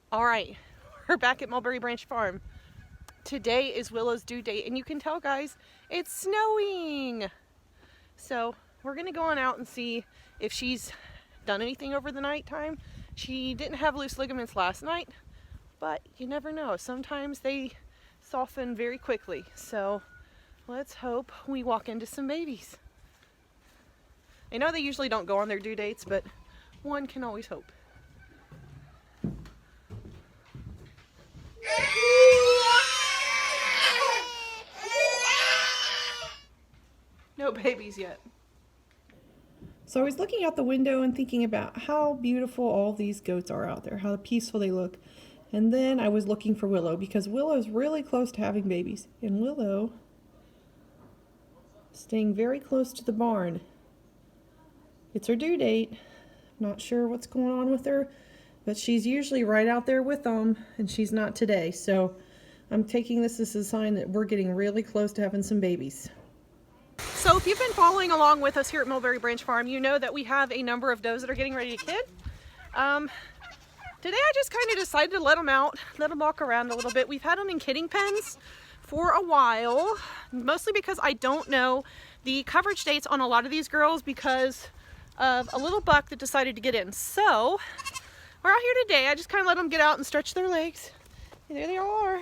All right, we're back at Mulberry Branch Farm. Today is Willow's due date, and you can tell, guys, it's snowing. So we're gonna go on out and see if she's done anything over the night time. She didn't have loose ligaments last night, but you never know. Sometimes they soften very quickly. So let's hope we walk into some babies. I know they usually don't go on their due dates, but one can always hope. No babies yet. So I was looking out the window and thinking about how beautiful all these goats are out there, how peaceful they look. And then I was looking for Willow because Willow's really close to having babies. And Willow staying very close to the barn. It's her due date. Not sure what's going on with her, but she's usually right out there with them, and she's not today. So I'm taking this as a sign that we're getting really close to having some babies. So if you've been following along with us here at Mulberry Branch Farm, you know that we have a number of does that are getting ready to kid. Today I just kind of decided to let them out, let them walk around a little bit. We've had them in kidding pens for a while, mostly because I don't know the coverage dates on a lot of these girls because of a little buck that decided to get in. So we're out here today. I just kind of let them get out and stretch their legs. And there they are.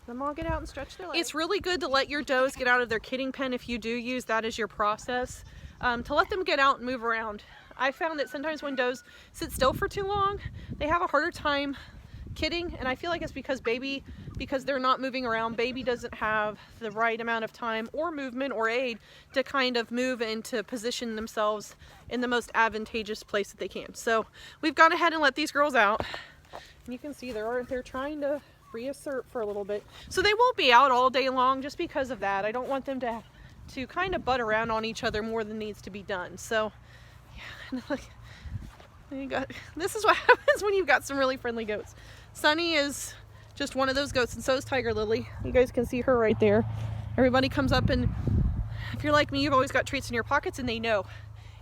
Let them all get out and stretch their legs. It's really good to let your does get out of their kidding pen if you do use that as your process, to let them get out and move around. I found that sometimes when does sit still for too long, they have a harder time kidding, and I feel like it's because they're not moving around, baby doesn't have the right amount of time or movement or aid to kind of move and to position themselves in the most advantageous place that they can. So we've gone ahead and let these girls out, and you can see they're trying to reassert for a little bit. So they won't be out all day long just because of that. I don't want them to kind of butt around on each other more than needs to be done. So yeah, this is what happens when you've got some really friendly goats. Sunny is just one of those goats, and so is Tiger Lily. You guys can see her right there. Everybody comes up, and if you're like me, you've always got treats in your pockets, and they know,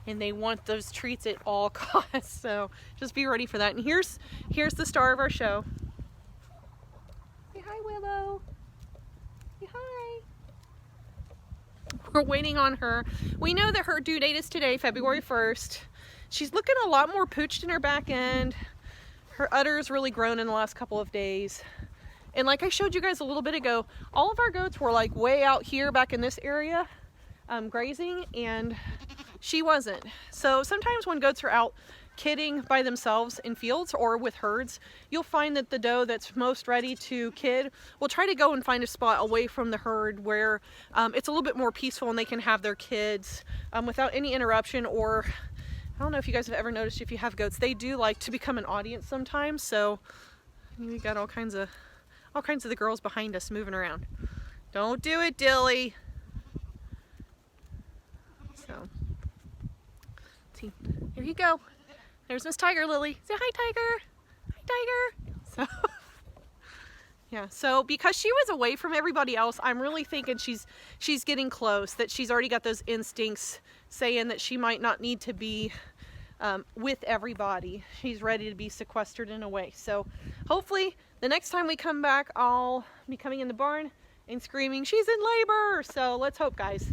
and they want those treats at all costs. So just be ready for that. And here's the star of our show. Say hi, Willow. Say hi. We're waiting on her. We know that her due date is today, February 1st. She's looking a lot more pooched in her back end. Her udder's really grown in the last couple of days. And like I showed you guys a little bit ago, all of our goats were like way out here back in this area grazing, and she wasn't. So sometimes when goats are out kidding by themselves in fields or with herds, you'll find that the doe that's most ready to kid will try to go and find a spot away from the herd where it's a little bit more peaceful and they can have their kids without any interruption. Or I don't know if you guys have ever noticed, if you have goats, they do like to become an audience sometimes. So we got all kinds of the girls behind us moving around. Don't do it, Dilly. So see, here you go. There's Miss Tiger Lily. Say hi, Tiger. Hi, Tiger. So yeah, so because she was away from everybody else, I'm really thinking she's getting close, that she's already got those instincts saying that she might not need to be with everybody. She's ready to be sequestered in a way. So hopefully the next time we come back, I'll be coming in the barn and screaming, she's in labor. So let's hope, guys.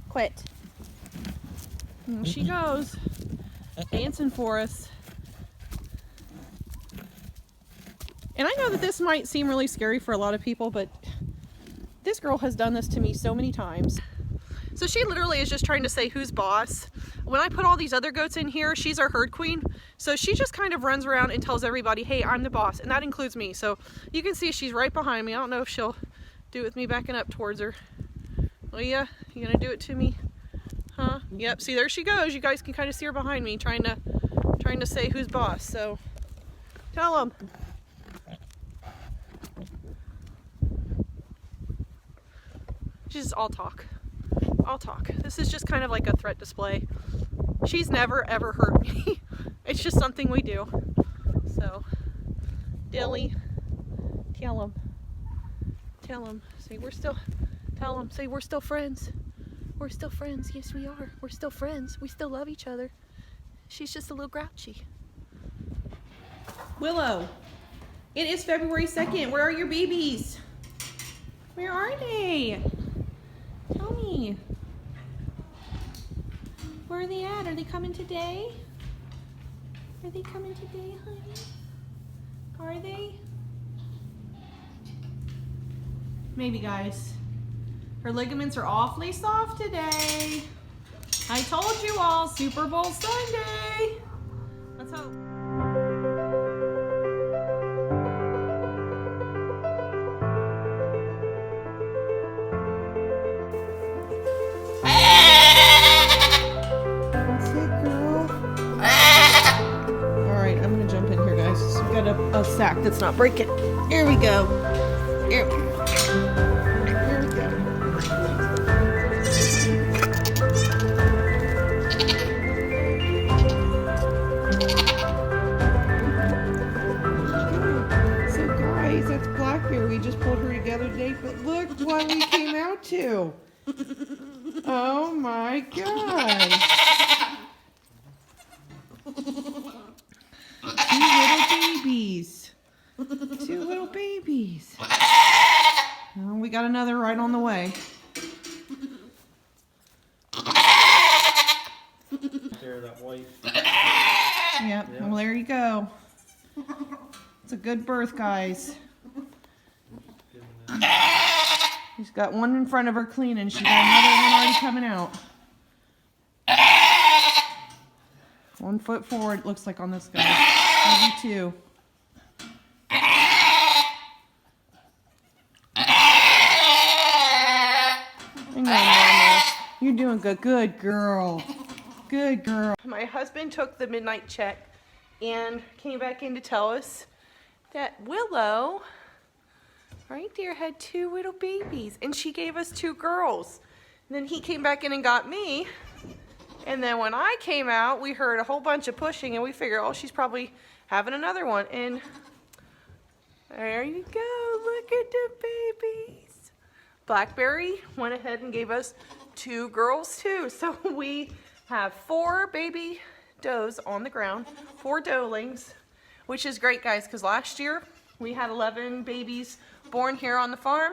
Quit. There she goes, dancing for us. And I know that this might seem really scary for a lot of people, but this girl has done this to me so many times. So she literally is just trying to say who's boss. When I put all these other goats in here, she's our herd queen. So she just kind of runs around and tells everybody, hey, I'm the boss. And that includes me. So you can see she's right behind me. I don't know if she'll do it with me backing up towards her. Oh yeah, you gonna do it to me? Huh? Yep, see, there she goes. You guys can kind of see her behind me trying to say who's boss. So tell them. She's all talk. All talk. This is just kind of like a threat display. She's never ever hurt me. It's just something we do. So, Dilly, tell him. Tell them. Say we're still, tell them. Say we're still friends. We're still friends. Yes, we are. We're still friends. We still love each other. She's just a little grouchy. Willow, it is February 2nd. Where are your babies? Where are they? Tell me. Where are they at? Are they coming today? Are they coming today, honey? Are they? Maybe, guys. Her ligaments are awfully soft today. I told you all, Super Bowl Sunday. Let's hope. That's it, girl. All right, I'm gonna jump in here, guys. So we got a sack that's not breaking. Here we go. Here we go. We just pulled her together today, but look what we came out to. Oh my God. Two little babies. Two little babies. Oh, we got another right on the way. There, that white. Yep, well there you go. It's a good birth, guys. She's got one in front of her cleaning. She's got another one already coming out. 1 foot forward, looks like on this guy. Maybe 2. Hang on, Mama. You're doing good. Good girl. Good girl. My husband took the midnight check and came back in to tell us that Willow right there had 2 little babies, and she gave us 2 girls. And then he came back in and got me, and then when I came out, we heard a whole bunch of pushing, and we figured, oh, she's probably having another one. And there you go, look at the babies. Blackberry went ahead and gave us 2 girls too. So we have 4 baby does on the ground, 4 doelings, which is great, guys, because last year we had 11 babies born here on the farm,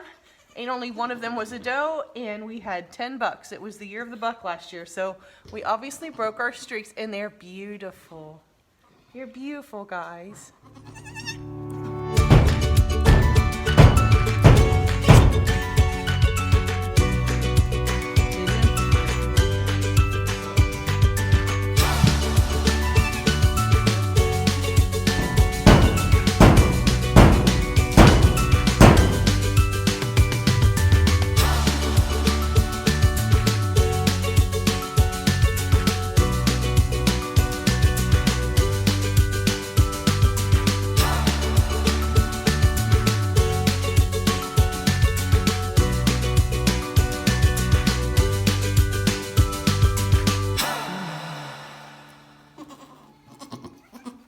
and only one of them was a doe, and we had 10 bucks. It was the year of the buck last year, so we obviously broke our streaks, and they're beautiful. You're beautiful, guys.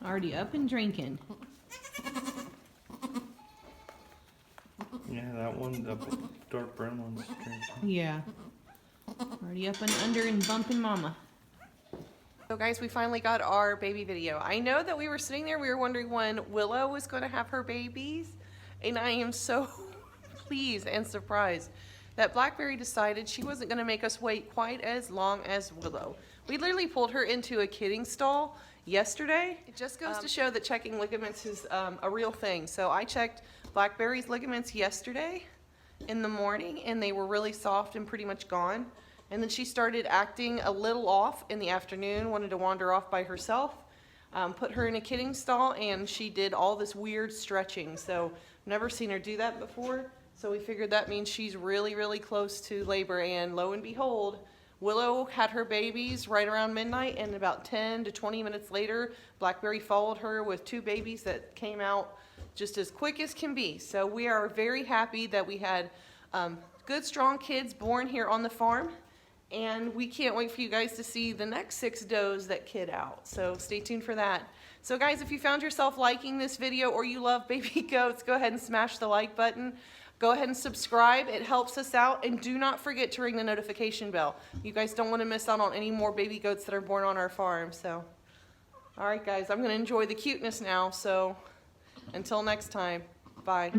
Already up and drinking. Yeah, that one, the dark brown one's drinking. Yeah. Already up and under and bumping mama. So guys, we finally got our baby video. I know that we were sitting there, we were wondering when Willow was going to have her babies, and I am so pleased and surprised that Blackberry decided she wasn't going to make us wait quite as long as Willow. We literally pulled her into a kidding stall yesterday. It just goes to show that checking ligaments is a real thing. So I checked Blackberry's ligaments yesterday in the morning, and they were really soft and pretty much gone. And then she started acting a little off in the afternoon, wanted to wander off by herself. Put her in a kidding stall, and she did all this weird stretching. So never seen her do that before. So we figured that means she's really, really close to labor, and lo and behold, Willow had her babies right around midnight, and about 10 to 20 minutes later, Blackberry followed her with 2 babies that came out just as quick as can be. So we are very happy that we had good, strong kids born here on the farm, and we can't wait for you guys to see the next 6 does that kid out. So stay tuned for that. So guys, if you found yourself liking this video or you love baby goats, go ahead and smash the like button. Go ahead and subscribe. It helps us out. And do not forget to ring the notification bell. You guys don't want to miss out on any more baby goats that are born on our farm. So, all right, guys, I'm going to enjoy the cuteness now. So, until next time, bye.